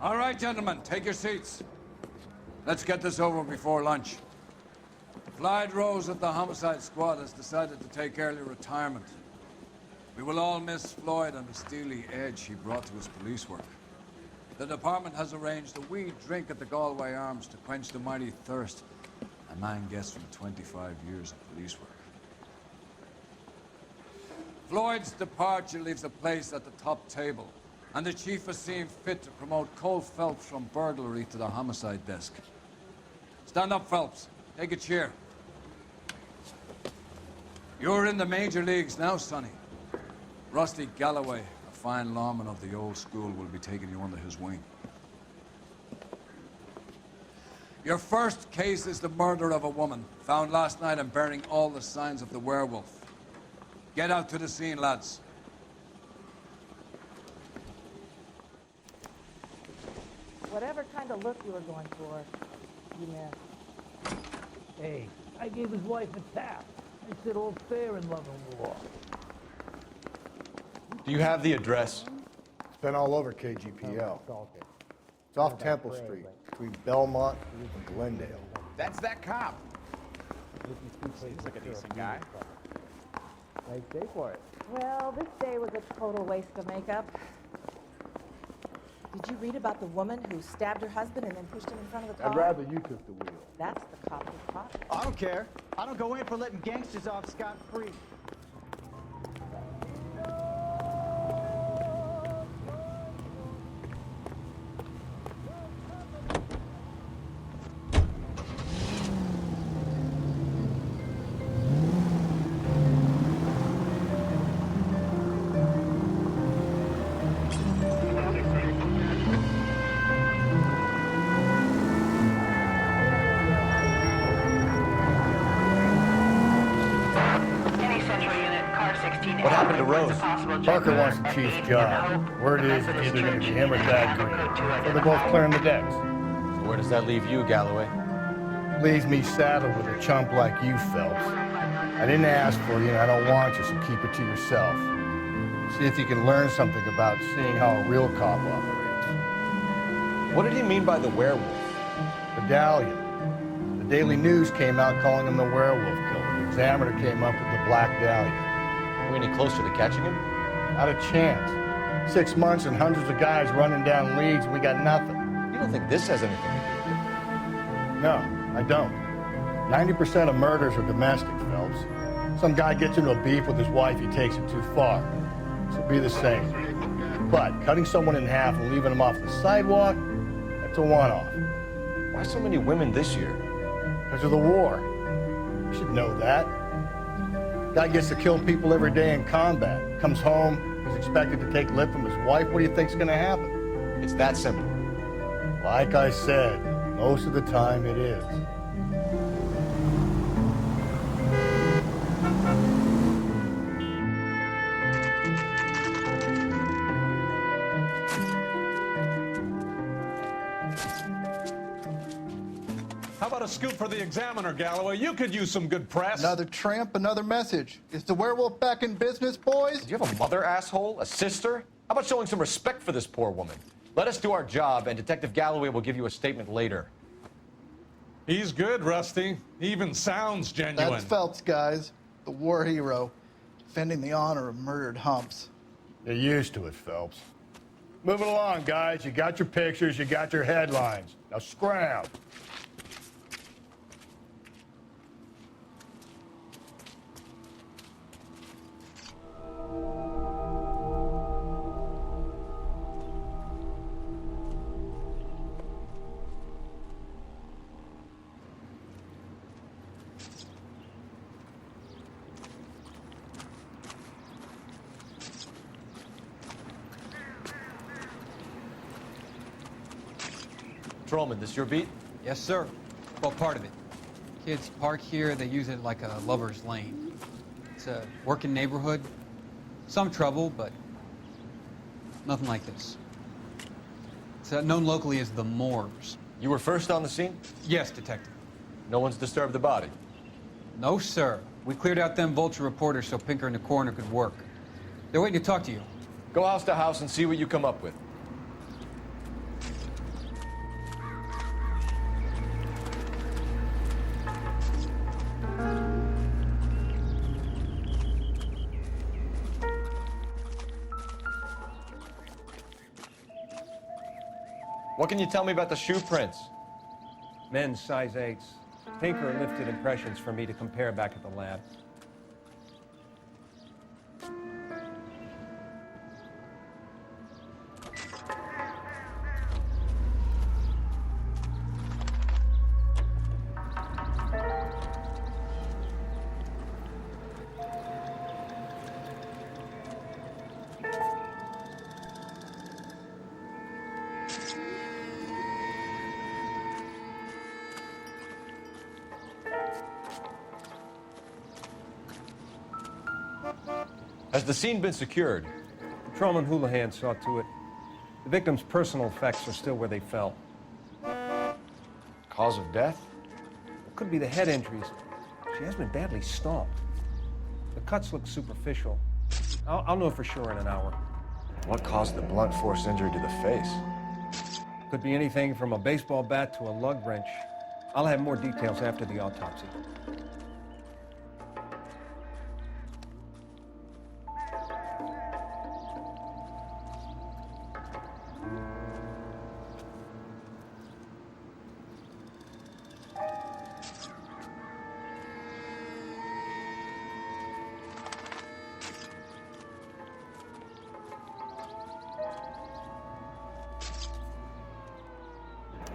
All right, gentlemen, take your seats. Let's get this over before lunch. Clyde Rose at the Homicide Squad has decided to take early retirement. We will all miss Floyd and the steely edge he brought to his police work. The department has arranged a wee drink at the Galloway Arms to quench the mighty thirst a man gets from 25 years of police work. Floyd's departure leaves a place at the top table, and the chief has seen fit to promote Cole Phelps from burglary to the homicide desk. Stand up, Phelps. Take a chair. You're in the major leagues now, Sonny. Rusty Galloway, a fine lawman of the old school, will be taking you under his wing. Your first case is the murder of a woman, found last night and bearing all the signs of the werewolf. Get out to the scene, lads. Whatever kind of look you were going for, you missed. Hey, I gave his wife a tap. I said all fair in love and war. Do you have the address? It's been all over KGPL. It's off Temple Street, between Belmont and Glendale. That's that cop. Seems like a decent guy. Nice day for it. Well, this day was a total waste of makeup. Did you read about the woman who stabbed her husband and then pushed him in front of the car? I'd rather you took the wheel. That's the cop who caught her. I don't care. I don't go in for letting gangsters off scot-free. What happened to Rose? Parker wants the chief's job. Word is it's either going to be him or Dad Green. So they're both clearing the decks. So where does that leave you, Galloway? Leaves me saddled with a chump like you, Phelps. I didn't ask for you, and I don't want you, so keep it to yourself. See if you can learn something about seeing how a real cop operates. What did he mean by the werewolf? Medallion. The Daily News came out calling him the werewolf killer. The Examiner came up with the Black Dahlia. Are we any closer to catching him? Not a chance. 6 months and hundreds of guys running down leads, and we got nothing. You don't think this has anything to do with it? No, I don't. 90% of murders are domestic, Phelps. Some guy gets into a beef with his wife, he takes it too far. This will be the same. But cutting someone in half and leaving them off the sidewalk, that's a one-off. Why so many women this year? Because of the war. You should know that. Guy gets to kill people every day in combat. Comes home, he's expected to take lip from his wife. What do you think's gonna happen? It's that simple. Like I said, most of the time it is. How about a scoop for the Examiner, Galloway? You could use some good press. Another tramp, another message. Is the werewolf back in business, boys? Do you have a mother, asshole? A sister? How about showing some respect for this poor woman? Let us do our job, and Detective Galloway will give you a statement later. He's good, Rusty. He even sounds genuine. That's Phelps, guys. The war hero. Defending the honor of murdered humps. You're used to it, Phelps. Move it along, guys. You got your pictures, you got your headlines. Now scram. Patrolman, this your beat? Yes, sir. Well, part of it. Kids park here, they use it like a lover's lane. It's a working neighborhood. Some trouble, but nothing like this. It's known locally as the Moors. You were first on the scene? Yes, detective. No one's disturbed the body? No, sir. We cleared out them vulture reporters so Pinker and the coroner could work. They're waiting to talk to you. Go house to house and see what you come up with. What can you tell me about the shoe prints? Men's size 8s. Tinker lifted impressions for me to compare back at the lab. Has the scene been secured? Patrolman and Houlihan saw to it. The victim's personal effects are still where they fell. Cause of death? Could be the head injuries. She has been badly stomped. The cuts look superficial. I'll know for sure in an hour. What caused the blunt force injury to the face? Could be anything from a baseball bat to a lug wrench. I'll have more details after the autopsy.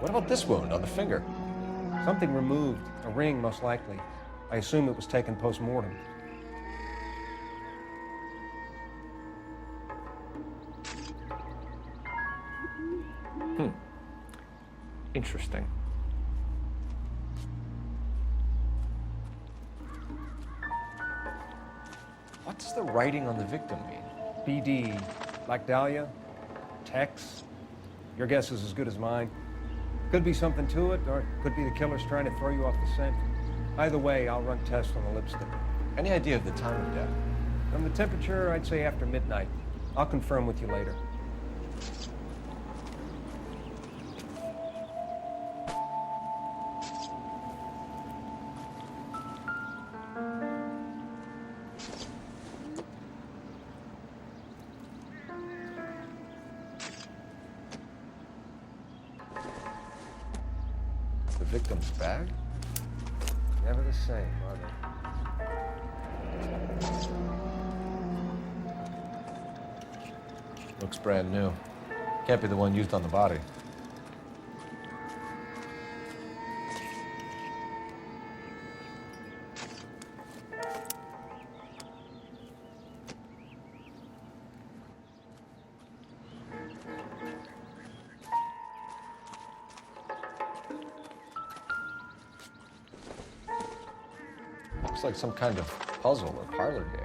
What about this wound on the finger? Something removed, a ring most likely. I assume it was taken post-mortem. Interesting. What's the writing on the victim mean? BD, Black Dahlia, Tex. Your guess is as good as mine. Could be something to it, or it could be the killer's trying to throw you off the scent. Either way, I'll run tests on the lipstick. Any idea of the time of death? From the temperature, I'd say after midnight. I'll confirm with you later. The victim's bag? Never the same, are they? Looks brand new. Can't be the one used on the body. Looks like some kind of puzzle or parlor game.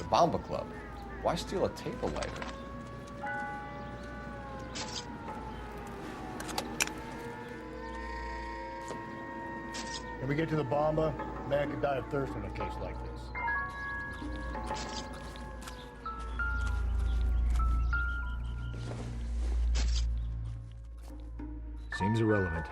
Bomba Club. Why steal a table lighter? When we get to the Bomba, a man could die of thirst in a case like this. Seems irrelevant.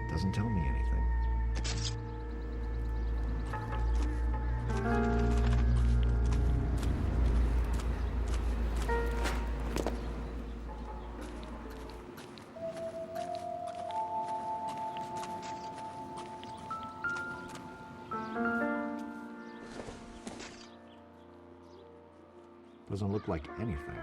Doesn't tell me anything. Doesn't look like anything.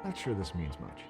Not sure this means much.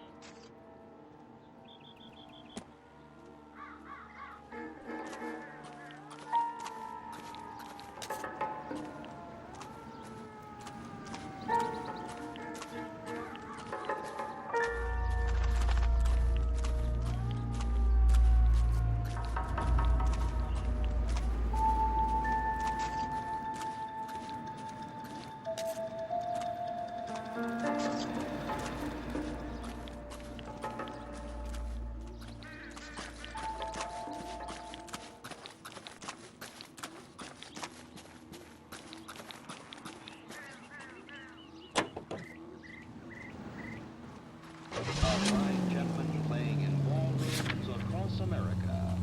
Fine gentlemen playing in ballrooms across America.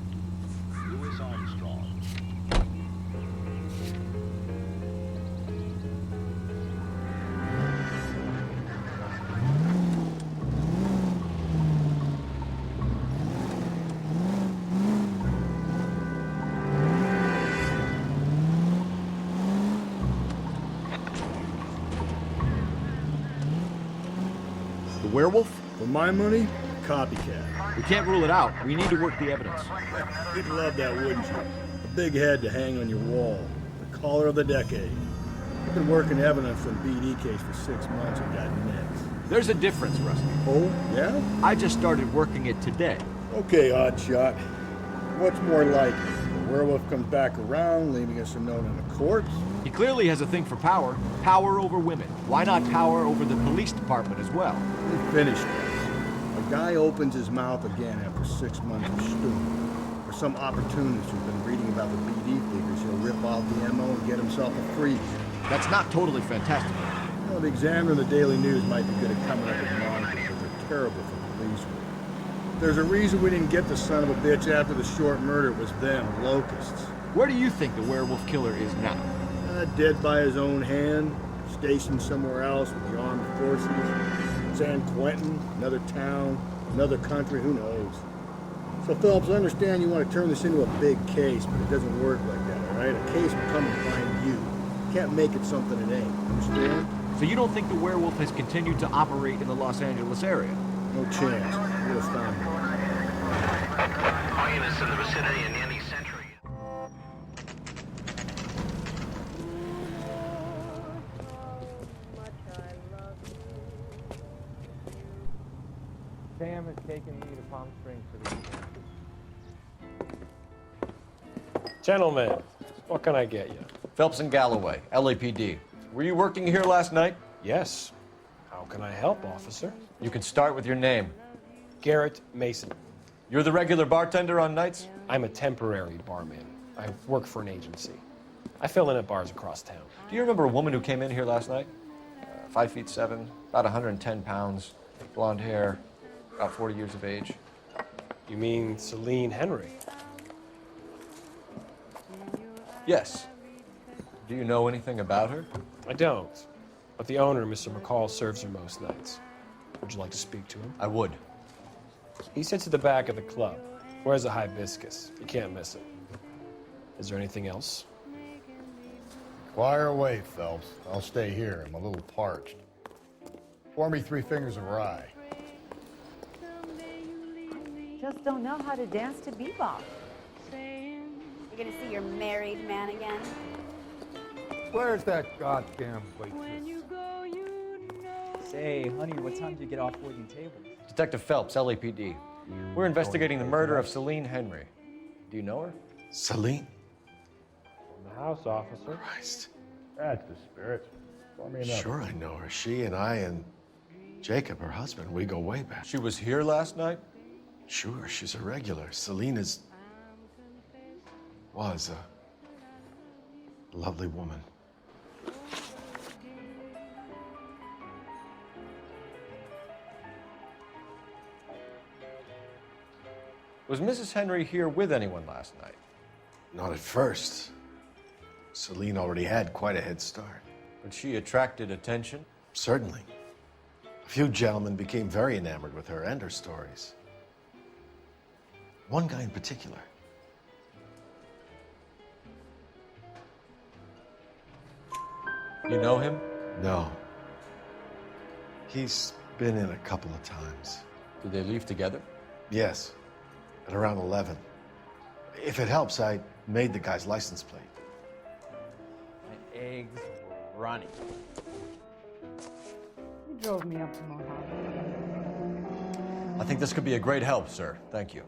Louis Armstrong. The werewolf? For my money, copycat. We can't rule it out. We need to work the evidence. You'd love that, wouldn't you? A big head to hang on your wall. The caller of the decade. I've been working evidence on BD case for 6 months and got nicks. There's a difference, Rusty. Oh, yeah? I just started working it today. Okay, odd shot. What's more likely? The werewolf comes back around, leaving us a note on the corpse? He clearly has a thing for power. Power over women. Why not power over the police department as well? Let me finish this. A guy opens his mouth again after 6 months of stewing. For some opportunist who's been reading about the BD figures, he'll rip off the MO and get himself a freebie. That's not totally fantastic. Well, the Examiner and the Daily News might be good at coming up with monikers, but they're terrible for police work. There's a reason we didn't get the son of a bitch after the short murder. It was them, locusts. Where do you think the werewolf killer is now? Dead by his own hand, stationed somewhere else with the armed forces. San Quentin, another town, another country, who knows? So, Phelps, I understand you want to turn this into a big case, but it doesn't work like that, all right? A case will come and find you. Can't make it something it ain't, understand? So you don't think the werewolf has continued to operate in the Los Angeles area? No chance. We'll find him. All units in the vicinity in any century. Sam has taken me to Palm Springs for the weekend. Gentlemen, what can I get you? Phelps and Galloway, LAPD. Were you working here last night? Yes. How can I help, officer? You can start with your name. Garrett Mason. You're the regular bartender on nights? I'm a temporary barman. I work for an agency. I fill in at bars across town. Do you remember a woman who came in here last night? 5'7", about 110 pounds, blonde hair, about 40 years of age. You mean Celine Henry? Yes. Do you know anything about her? I don't. But the owner, Mr. McCall, serves her most nights. Would you like to speak to him? I would. He sits at the back of the club. Wears a hibiscus. You can't miss it. Is there anything else? Fire away, Phelps. I'll stay here. I'm a little parched. Pour me 3 fingers of rye. Just don't know how to dance to bebop. You're gonna see your married man again? Where's that goddamn waitress? Say, honey, what time did you get off waiting tables? Detective Phelps, LAPD. We're investigating the murder of Celine Henry. Do you know her? Celine? From the house, officer. Christ. That's the spirit. Pour me another. Sure I know her. She and I and Jacob, her husband, we go way back. She was here last night? Sure, she's a regular. Celine was a lovely woman. Was Mrs. Henry here with anyone last night? Not at first. Celine already had quite a head start. But she attracted attention? Certainly. A few gentlemen became very enamored with her and her stories. One guy in particular. You know him? No. He's Been in a couple of times. Did they leave together? Yes, at around 11. If it helps, I made the guy's license plate. My eggs were running. You drove me up to Mojave. I think this could be a great help, sir. Thank you.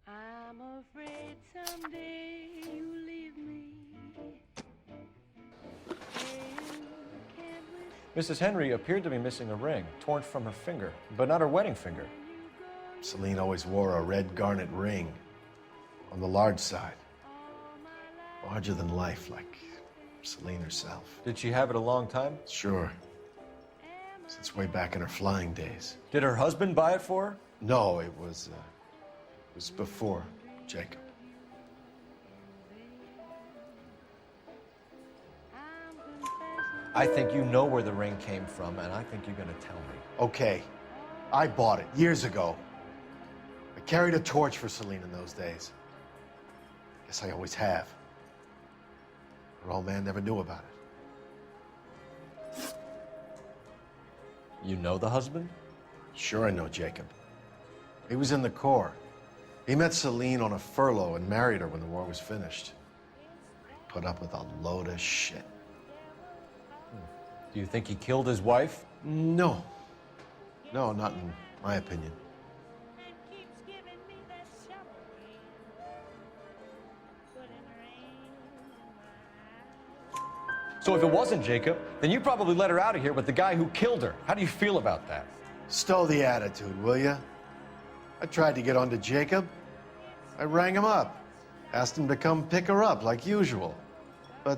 I'm afraid someday you leave me. Mrs. Henry appeared to be missing a ring, torn from her finger, but not her wedding finger. Celine always wore a red garnet ring on the large side. Larger than life, like Celine herself. Did she have it a long time? Sure. Since way back in her flying days. Did her husband buy it for her? No, it was before Jacob. I think you know where the ring came from, and I think you're gonna tell me. Okay, I bought it years ago. I carried a torch for Celine in those days. Guess I always have. Her old man never knew about it. You know the husband? Sure, I know Jacob. He was in the Corps. He met Celine on a furlough and married her when the war was finished. He put up with a load of shit. Do you think he killed his wife? No. No, not in my opinion. So if it wasn't Jacob, then you probably let her out of here with the guy who killed her. How do you feel about that? Stow the attitude, will ya? I tried to get onto Jacob. I rang him up. Asked him to come pick her up like usual. But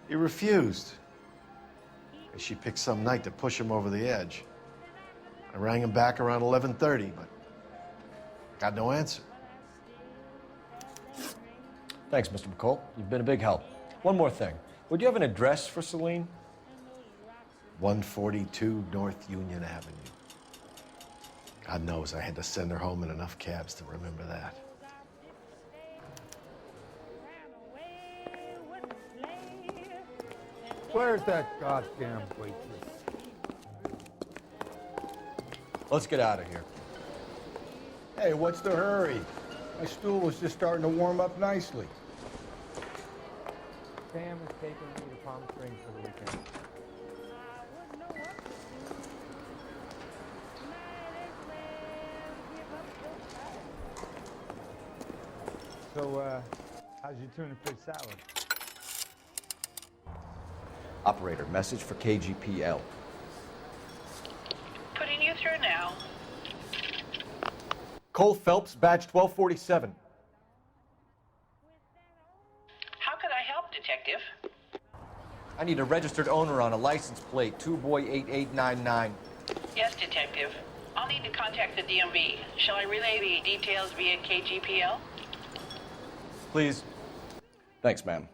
he refused. And she picked some night to push him over the edge. I rang him back around 11:30, but got no answer. Thanks, Mr. McCall. You've been a big help. One more thing. Would you have an address for Celine? 142 North Union Avenue. God knows I had to send her home in enough cabs to remember that. Where's that goddamn waitress? Let's get out of here. Hey, what's the hurry? My stool was just starting to warm up nicely. Sam is taking me to Palm Springs for the weekend. So, how's your tuna fish salad? Operator, message for KGPL. Putting you through now. Cole Phelps, badge 1247. How could I help, Detective? I need a registered owner on a license plate, 2boy8899. Yes, Detective. I'll need to contact the DMV. Shall I relay the details via KGPL? Please. Thanks, ma'am.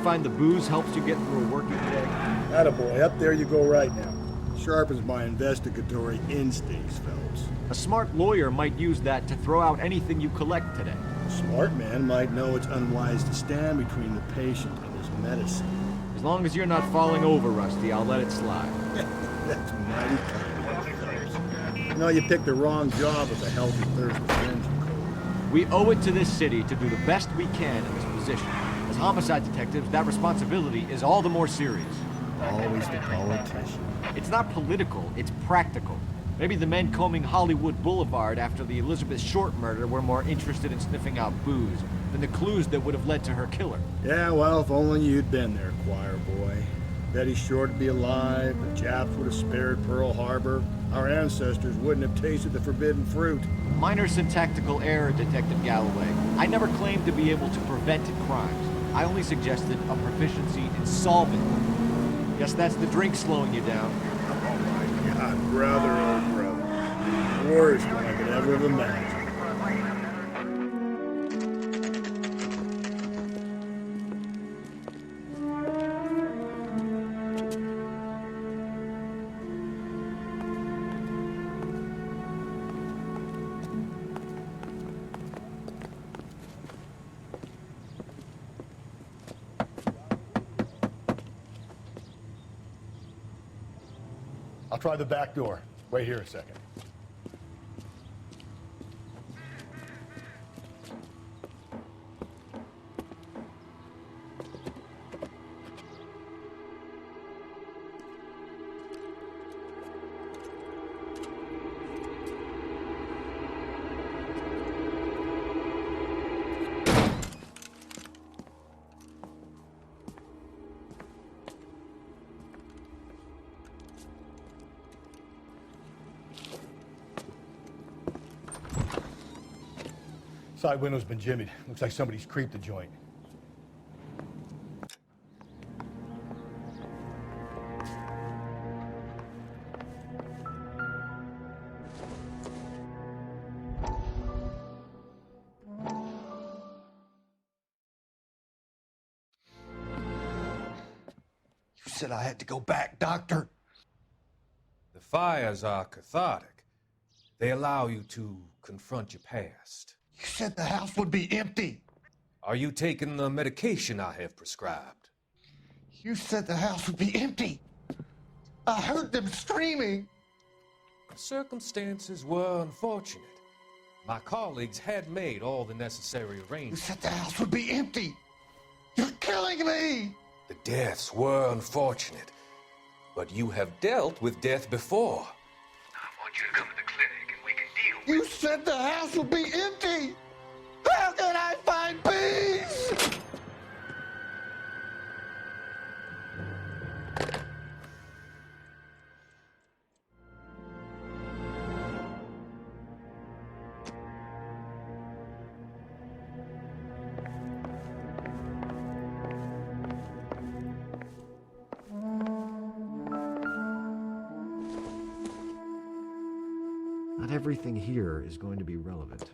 Find the booze helps you get through a working day? Attaboy, up there you go right now. Sharpens my investigatory instincts, Phelps. A smart lawyer might use that to throw out anything you collect today. A smart man might know it's unwise to stand between the patient and his medicine. As long as you're not falling over, Rusty, I'll let it slide. That's mighty kind of you, Phelps. You know, you picked the wrong job with a healthy thirst for friendship. We owe it to this city to do the best we can in this position. As homicide detectives, that responsibility is all the more serious. Always the politician. It's not political, it's practical. Maybe the men combing Hollywood Boulevard after the Elizabeth Short murder were more interested in sniffing out booze than the clues that would have led to her killer. Yeah, well, if only you'd been there, choir boy. Betty's sure to be alive. The Japs would have spared Pearl Harbor. Our ancestors wouldn't have tasted the forbidden fruit. Minor syntactical error, Detective Galloway. I never claimed to be able to prevent crimes. I only suggested a proficiency in solving them. Guess that's the drink slowing you down. Oh my God, brother, oh brother. Worst one I could ever have imagined. I'll try the back door. Wait here a second. Side window's been jimmied. Looks like somebody's creeped the joint. You said I had to go back, Doctor. The fires are cathartic. They allow you to confront your past. You said the house would be empty. Are you taking the medication I have prescribed? You said the house would be empty. I heard them screaming. Circumstances were unfortunate. My colleagues had made all the necessary You arrangements. said the house would be empty. You're killing me. The deaths were unfortunate, but you have dealt with death before. I want you to come to the clinic and we can deal with You said the house would be empty. How can I find peace? Not everything here is going to be relevant.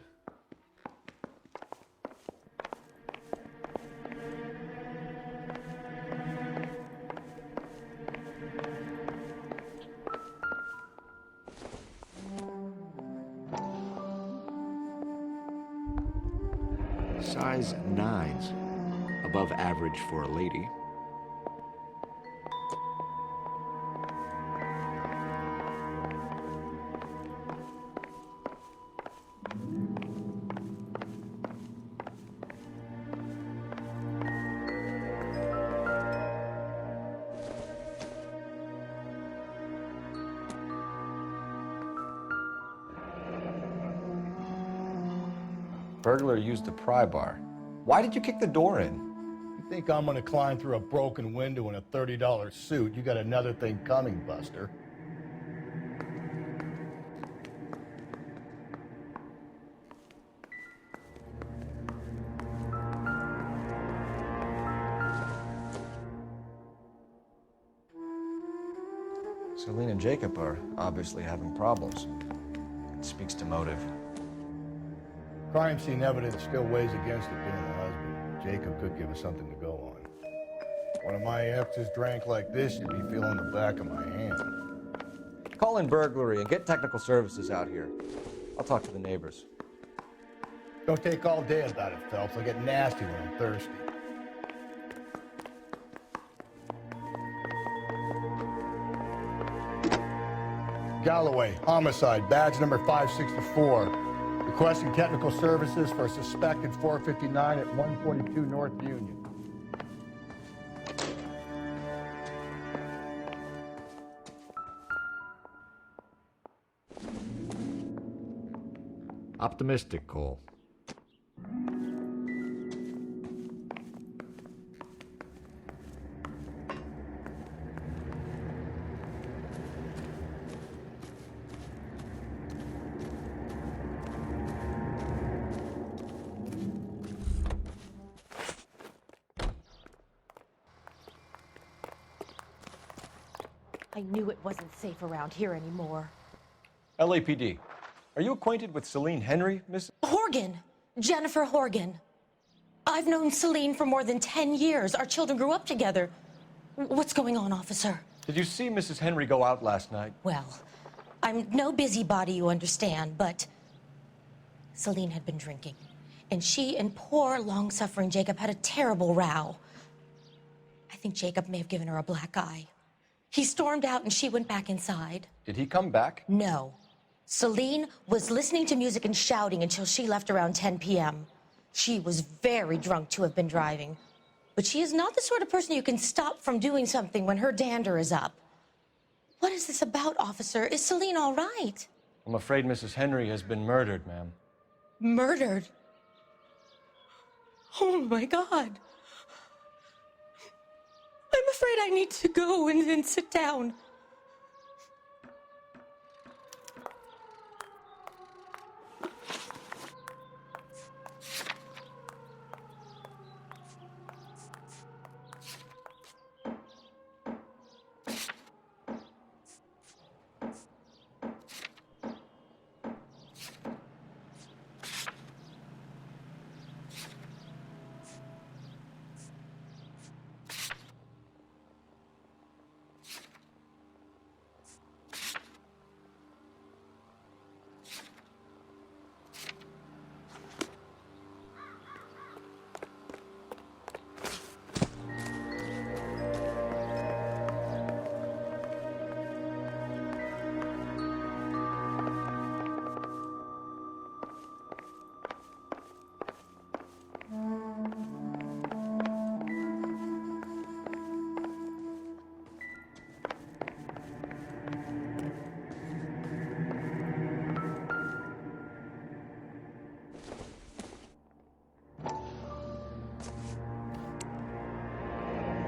Size 9s. Above average for a lady. Burglar used the pry bar. Why did you kick the door in? You think I'm gonna climb through a broken window in a $30 suit? You got another thing coming, Buster. Celine and Jacob are obviously having problems. It speaks to motive. Crime scene evidence still weighs against it being the husband. Jacob could give us something to go on. One of my exes drank like this, you'd be feeling the back of my hand. Call in burglary and get technical services out here. I'll talk to the neighbors. Don't take all day about it, Phelps. I'll get nasty when I'm thirsty. Galloway, homicide, badge number 564. Requesting technical services for a suspected 459 at 142 North Union. Optimistic, Cole. I knew it wasn't safe around here anymore. LAPD. Are you acquainted with Celine Henry, Miss? Horgan. Jennifer Horgan. I've known Celine for more than 10 years. Our children grew up together. What's going on, officer? Did you see Mrs. Henry go out last night? Well, I'm no busybody, you understand, but Celine had been drinking. And she and poor, long-suffering Jacob had a terrible row. I think Jacob may have given her a black eye. He stormed out and she went back inside. Did he come back? No. Celine was listening to music and shouting until she left around 10 p.m. She was very drunk to have been driving. But she is not the sort of person you can stop from doing something when her dander is up. What is this about, officer? Is Celine all right? I'm afraid Mrs. Henry has been murdered, ma'am. Murdered? Oh, my God. I'm afraid I need to go and sit down.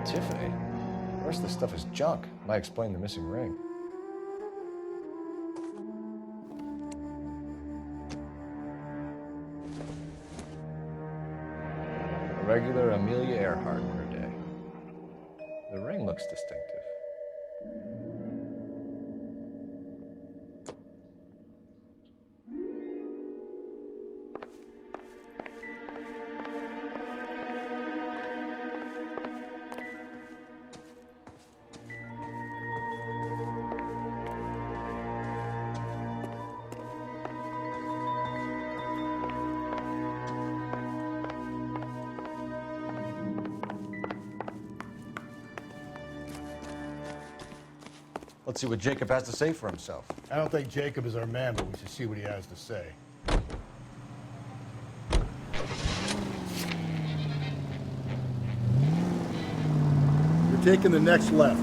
Tiffany? The rest of the stuff is junk. Might explain the missing ring. A regular Amelia Earhart in her day. The ring looks distinctive. Let's see what Jacob has to say for himself. I don't think Jacob is our man, but we should see what he has to say. You're taking the next left.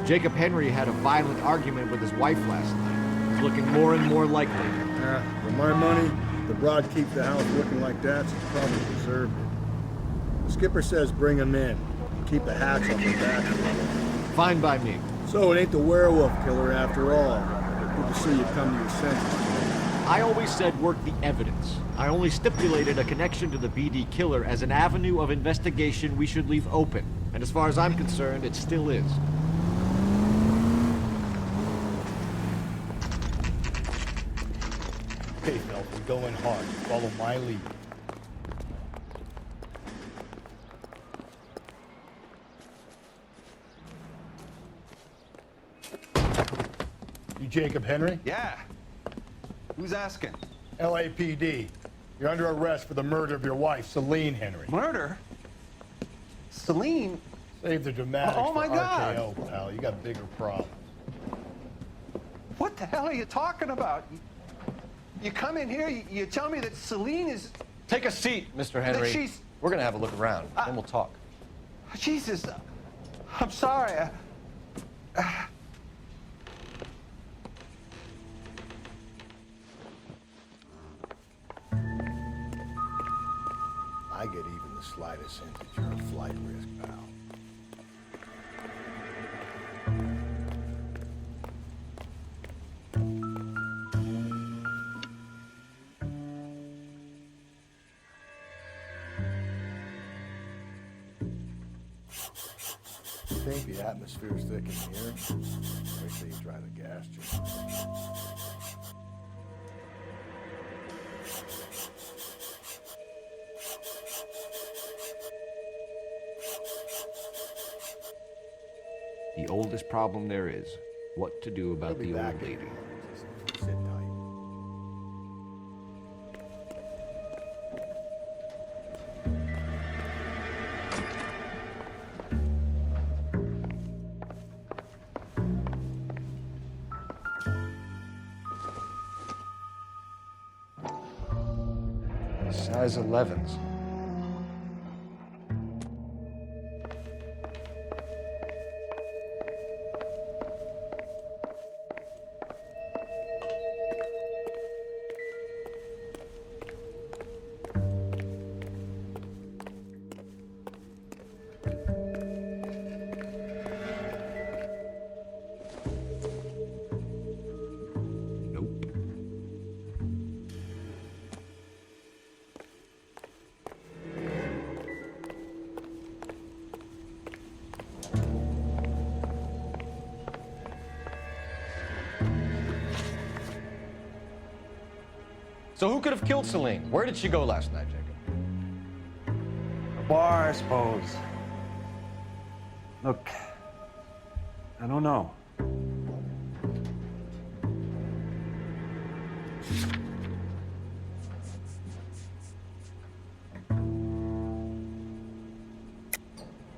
Jacob Henry had a violent argument with his wife last night. It's looking more and more likely. For my money, the broad keeps the house looking like that, so probably deserved it. The skipper says bring him in. Keep the hats off their back. Fine by me. So it ain't the werewolf killer after all. Good to see you come to your senses. I always said work the evidence. I only stipulated a connection to the BD killer as an avenue of investigation we should leave open. And as far as I'm concerned, it still is. Okay, Phelps, we go in hard. Follow my lead. You Jacob Henry? Yeah. Who's asking? LAPD. You're under arrest for the murder of your wife, Celine Henry. Murder? Celine? Save the dramatics Oh, my for God. RKO, pal. You got bigger problems. What the hell are you talking about? You come in here, you tell me that Celine is... Take a seat, Mr. Henry. That she's... We're gonna have a look around, then we'll talk. Jesus, I'm sorry. I get even the slightest hint that you're a flight risk, pal. I think the atmosphere's thick in here. Wait till you try the gas chamber. The oldest problem there is what to do about the old lady. Just sit tight. Size 11s. So who could have killed Celine? Where did she go last night, Jacob? A bar, I suppose. Look, I don't know.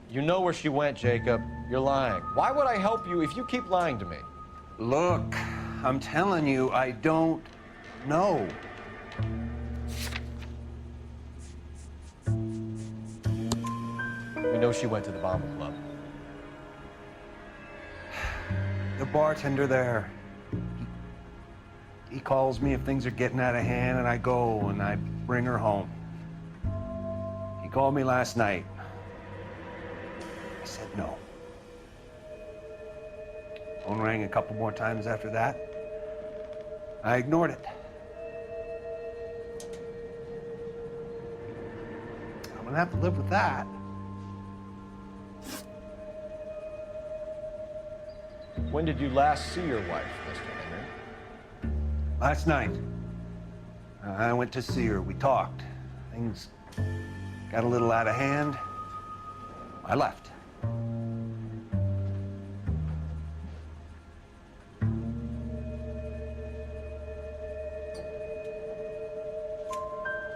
You know where she went, Jacob. You're lying. Why would I help you if you keep lying to me? Look, I'm telling you, I don't know. We know she went to the Bomber Club. The bartender there, he calls me if things are getting out of hand, and I go and I bring her home. He called me last night. I said no. Phone rang a couple more times after that. I ignored it. I'm gonna have to live with that. When did you last see your wife, Mr. Henry? Last night. I went to see her. We talked. Things got a little out of hand. I left.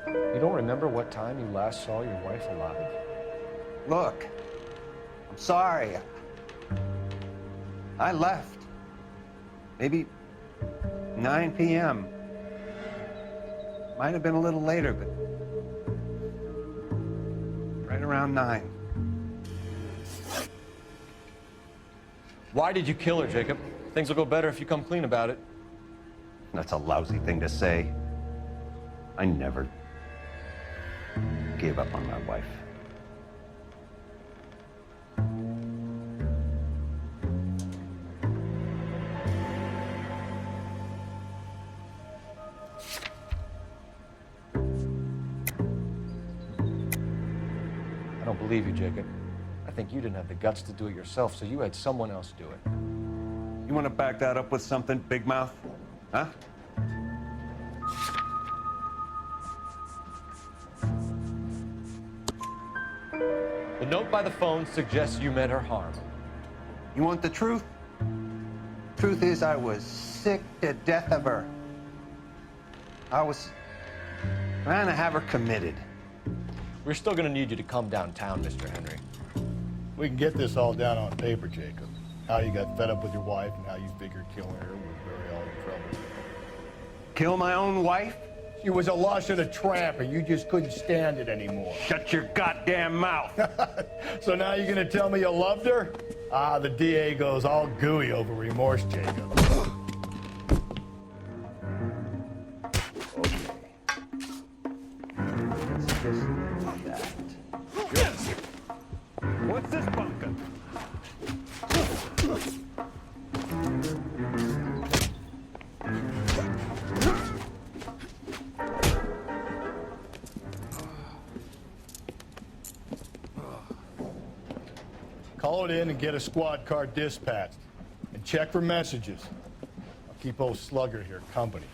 You don't remember what time you last saw your wife alive? Look, I'm sorry. I left. Maybe 9 p.m. Might have been a little later, but right around 9. Why did you kill her, Jacob? Things will go better if you come clean about it. That's a lousy thing to say. I never gave up on my wife. I don't believe you, Jacob. I think you didn't have the guts to do it yourself, so you had someone else do it. You want to back that up with something, Big Mouth? Huh? The note by the phone suggests you meant her harm. You want the truth? Truth is, I was sick to death of her. I was trying to have her committed. We're still gonna need you to come downtown, Mr. Henry. We can get this all down on paper, Jacob. How you got fed up with your wife and how you figured killing her would bury all your troubles. Kill my own wife? She was a lush and a tramp, and you just couldn't stand it anymore. Shut your goddamn mouth. So now you're gonna tell me you loved her? Ah, the DA goes all gooey over remorse, Jacob. What's this bunker? Call it in and get a squad car dispatched. And check for messages. I'll keep old Slugger here company.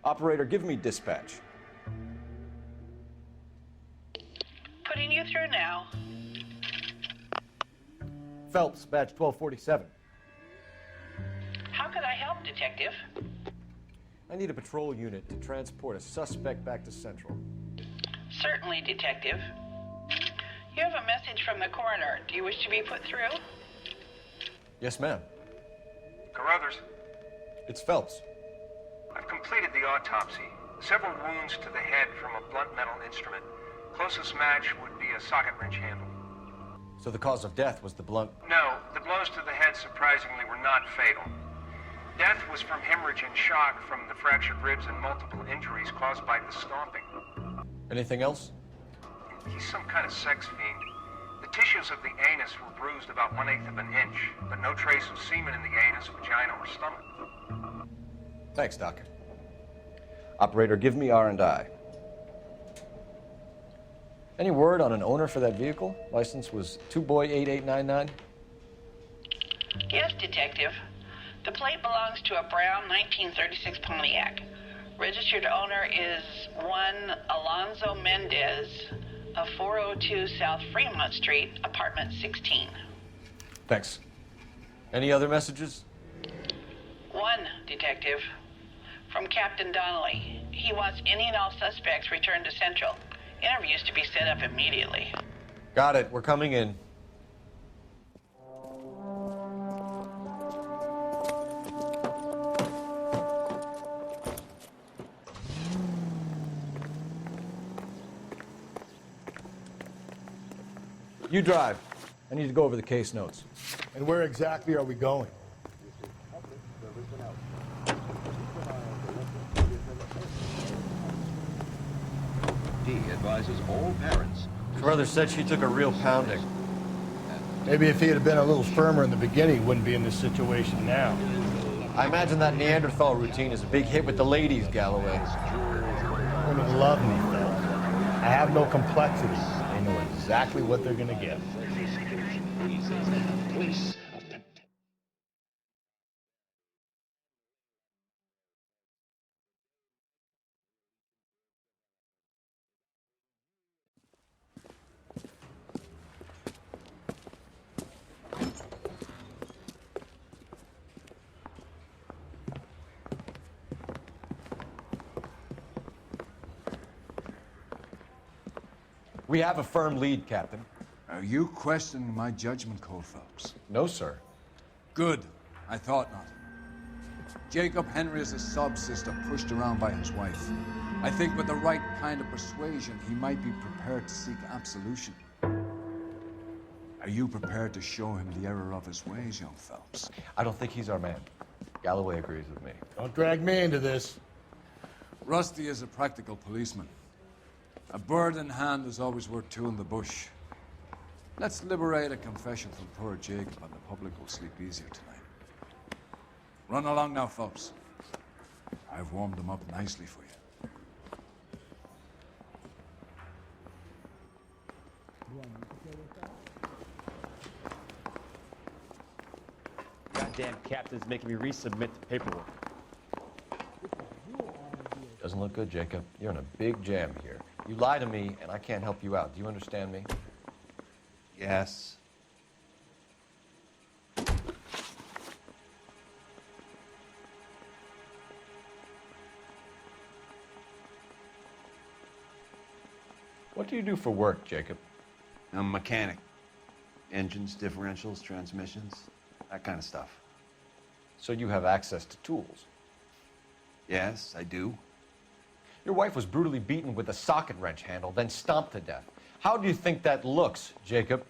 Operator, give me dispatch. Putting you through now. Phelps, badge 1247. How could I help, Detective? I need a patrol unit to transport a suspect back to Central. Certainly, Detective. You have a message from the coroner. Do you wish to be put through? Yes, ma'am. Carruthers, It's Phelps. I've completed the autopsy. Several wounds to the head from a blunt metal instrument. Closest match would be a socket wrench handle. So the cause of death was the blunt... No, the blows to the head surprisingly were not fatal. Death was from hemorrhage and shock from the fractured ribs and multiple injuries caused by the stomping. Anything else? He's some kind of sex fiend. The tissues of the anus were bruised about 1/8 of an inch, but no trace of semen in the anus, vagina, or stomach. Thanks, Doc. Operator, give me R&I. Any word on an owner for that vehicle? License was 2boy8899. Yes, Detective. The plate belongs to a brown 1936 Pontiac. Registered owner is one Alonzo Mendez of 402 South Fremont Street, apartment 16. Thanks. Any other messages? One, Detective. From Captain Donnelly. He wants any and all suspects returned to Central. Interviews to be set up immediately. Got it. We're coming in. You drive. I need to go over the case notes. And where exactly are we going? D advises all parents. Carruthers said she took a real pounding. Maybe if he had been a little firmer in the beginning, he wouldn't be in this situation now. I imagine that Neanderthal routine is a big hit with the ladies, Galloway. Women love me, fellas. I have no complexity. They know exactly what they're gonna get. We have a firm lead, Captain. Are you questioning my judgment call, Phelps? No, sir. Good. I thought not. Jacob Henry is a sob-sister pushed around by his wife. I think with the right kind of persuasion, he might be prepared to seek absolution. Are you prepared to show him the error of his ways, young Phelps? I don't think he's our man. Galloway agrees with me. Don't drag me into this. Rusty is a practical policeman. A bird in hand is always worth two in the bush. Let's liberate a confession from poor Jacob, and the public will sleep easier tonight. Run along now, Phelps. I've warmed them up nicely for you. Goddamn Captain's making me resubmit the paperwork. Doesn't look good, Jacob. You're in a big jam here. You lie to me, and I can't help you out. Do you understand me? Yes. What do you do for work, Jacob? I'm a mechanic. Engines, differentials, transmissions, that kind of stuff. So you have access to tools? Yes, I do. Your wife was brutally beaten with a socket wrench handle, then stomped to death. How do you think that looks, Jacob?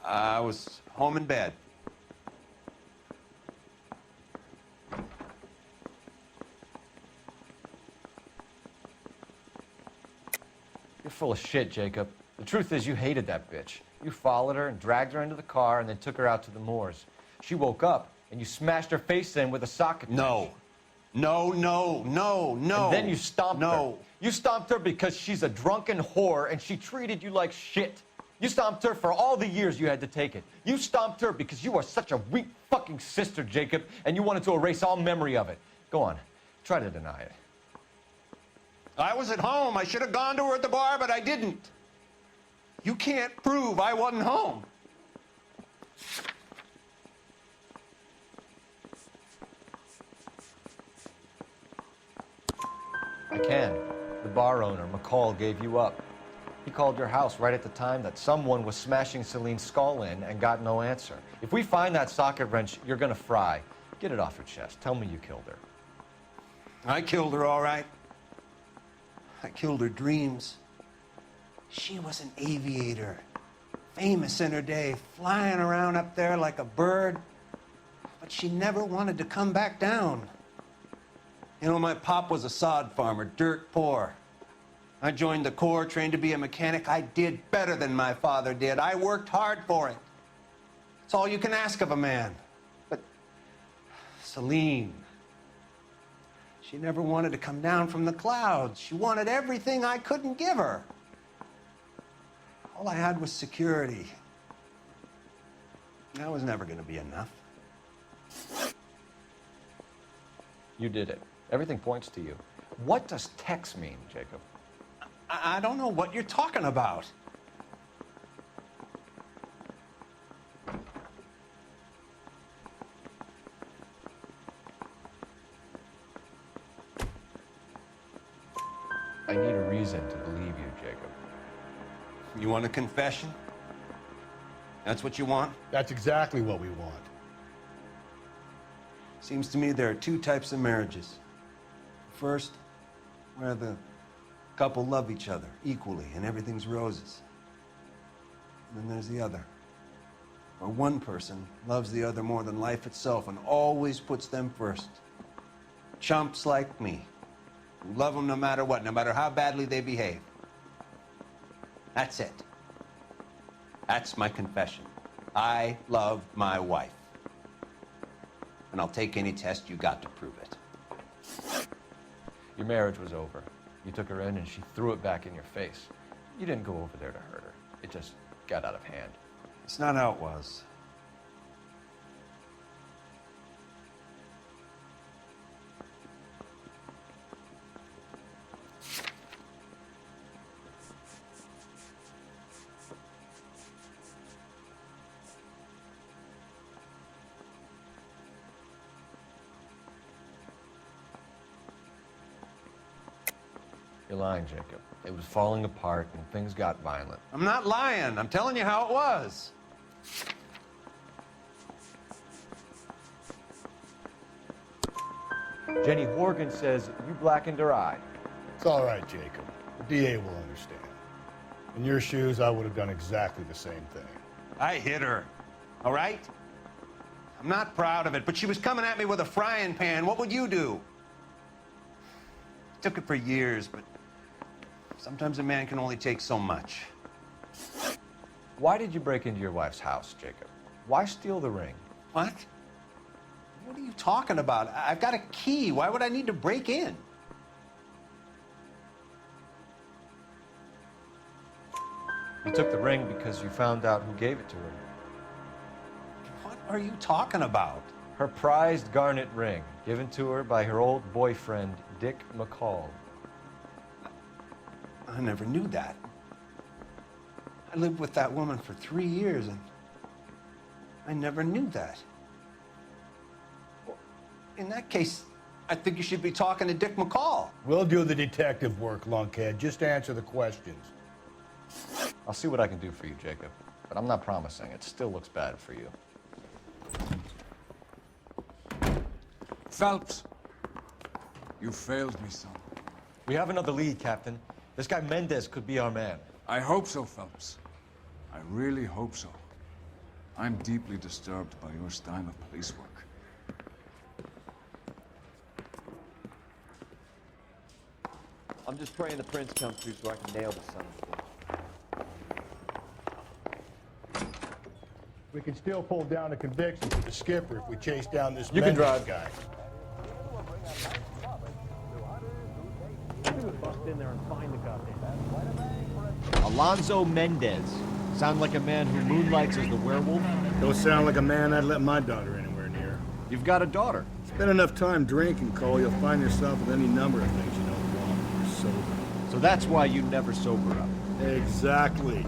I was home in bed. You're full of shit, Jacob. The truth is you hated that bitch. You followed her and dragged her into the car and then took her out to the moors. She woke up, and you smashed her face in with a socket wrench. No. No, no, no, no. And then you stomped her. No. You stomped her because she's a drunken whore, and she treated you like shit. You stomped her for all the years you had to take it. You stomped her because you are such a weak fucking sister, Jacob, and you wanted to erase all memory of it. Go on. Try to deny it. I was at home. I should have gone to her at the bar, but I didn't. You can't prove I wasn't home. I can. The bar owner, McCall, gave you up. He called your house right at the time that someone was smashing Celine's skull in and got no answer. If we find that socket wrench, you're gonna fry. Get it off your chest. Tell me you killed her. I killed her, all right. I killed her dreams. She was an aviator, famous in her day, flying around up there like a bird, but she never wanted to come back down. You know, my pop was a sod farmer, dirt poor. I joined the Corps, trained to be a mechanic. I did better than my father did. I worked hard for it. It's all you can ask of a man. But Celine, she never wanted to come down from the clouds. She wanted everything I couldn't give her. All I had was security. That was never going to be enough. You did it. Everything points to you. What does Tex mean, Jacob? I don't know what you're talking about. I need a reason to believe you, Jacob. You want a confession? That's what you want? That's exactly what we want. Seems to me there are two types of marriages. First, where the couple love each other equally and everything's roses. And then there's the other, where one person loves the other more than life itself and always puts them first. Chumps like me, who love them no matter what, no matter how badly they behave. That's it. That's my confession. I love my wife. And I'll take any test you got to prove it. Your marriage was over. You took her in and she threw it back in your face. You didn't go over there to hurt her. It just got out of hand. It's not how it was. You're lying, Jacob. It was falling apart and things got violent. I'm not lying. I'm telling you how it was. Jenny Horgan says you blackened her eye. It's all right, Jacob. The DA will understand. In your shoes, I would have done exactly the same thing. I hit her, all right? I'm not proud of it, but she was coming at me with a frying pan. What would you do? Took it for years, but sometimes a man can only take so much. Why did you break into your wife's house, Jacob? Why steal the ring? What? What are you talking about? I've got a key. Why would I need to break in? You took the ring because you found out who gave it to her. What are you talking about? Her prized garnet ring, given to her by her old boyfriend, Dick McCall. I never knew that. I lived with that woman for 3 years, and I never knew that. Well, in that case, I think you should be talking to Dick McCall. We'll do the detective work, lunkhead. Just answer the questions. I'll see what I can do for you, Jacob. But I'm not promising. It still looks bad for you. Phelps, you failed me, son. We have another lead, Captain. This guy Mendez could be our man. I hope so, Phelps. I really hope so. I'm deeply disturbed by your style of police work. I'm just praying the prince comes through so I can nail the son of a bitch. We can still pull down a conviction for the skipper if we chase down this You can Mendes drive. guy. Bust in there and find the goddamn. Alonzo Mendez. Sound like a man who moonlights as the werewolf? Don't sound like a man I'd let my daughter anywhere near. You've got a daughter. Spend enough time drinking, Cole, you'll find yourself with any number of things you don't want when you're sober. So that's why you never sober up. Exactly.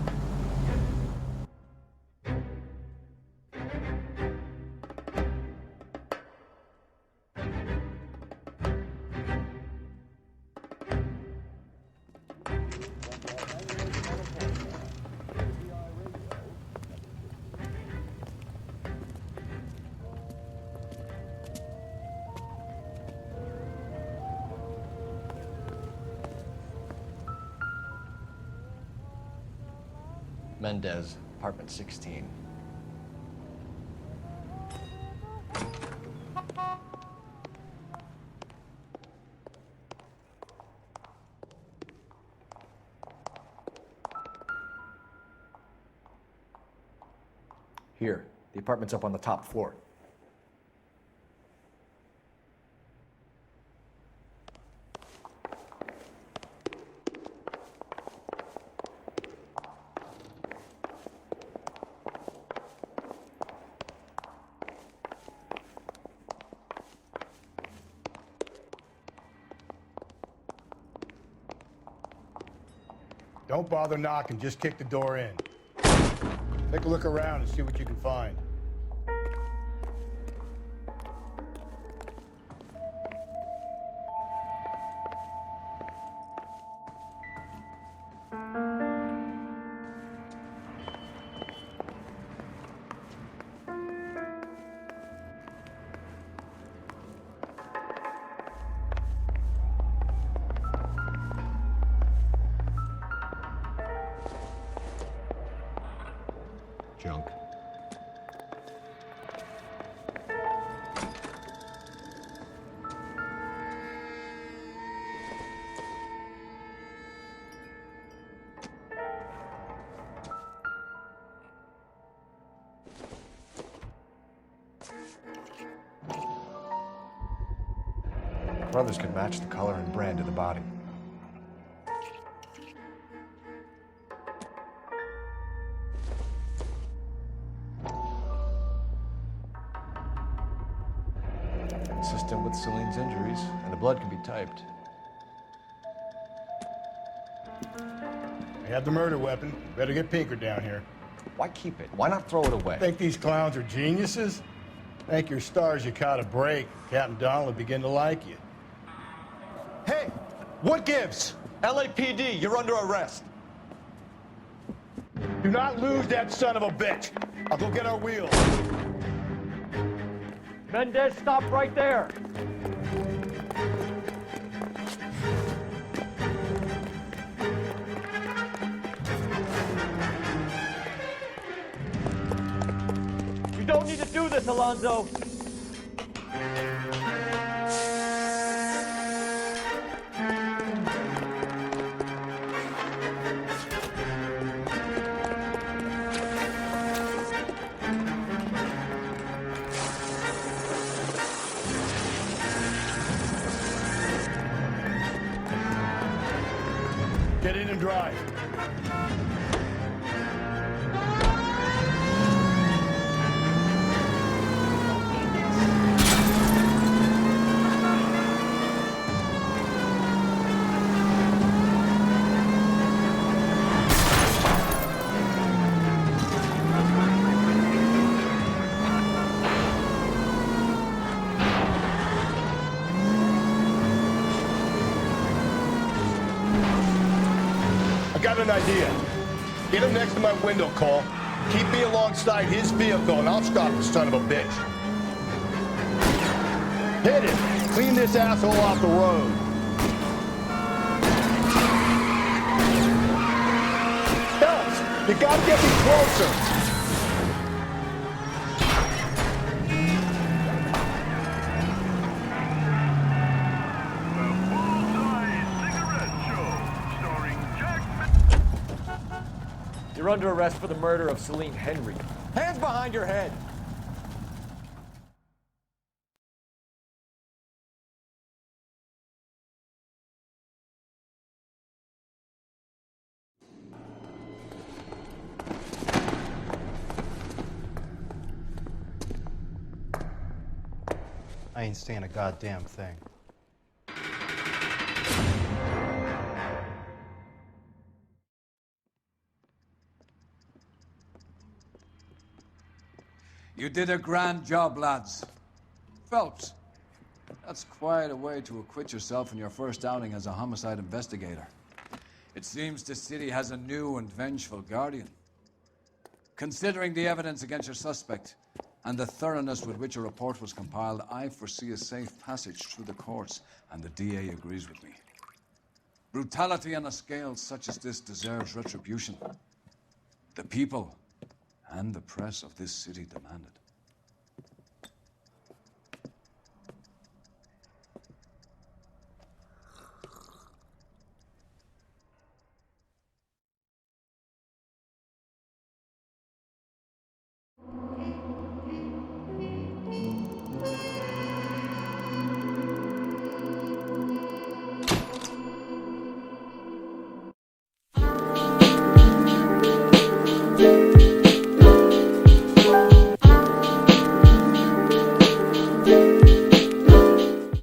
Mendez, apartment 16. Here, the apartment's up on the top floor. Don't bother knocking, just kick the door in. Take a look around and see what you can find. Junk. Brothers could match the color and brand of the body. Consistent with Celine's injuries, and the blood can be typed. I have the murder weapon. Better get Pinker down here. Why keep it? Why not throw it away? Think these clowns are geniuses? Thank your stars you caught a break. Captain Donnelly begin to like you. Hey, what gives? LAPD, you're under arrest. Do not lose that son of a bitch. I'll go get our wheels. Mendez, stop right there. You don't need to do this, Alonzo. Get in and drive. Got an idea. Get him next to my window, Cole. Keep me alongside his vehicle, and I'll stop the son of a bitch. Hit him. Clean this asshole off the road. Help! You gotta get me closer. You're under arrest for the murder of Celine Henry. Hands behind your head! I ain't saying a goddamn thing. You did a grand job, lads. Phelps, that's quite a way to acquit yourself in your first outing as a homicide investigator. It seems the city has a new and vengeful guardian. Considering the evidence against your suspect and the thoroughness with which a report was compiled, I foresee a safe passage through the courts, and the DA agrees with me. Brutality on a scale such as this deserves retribution. The people and the press of this city demand it.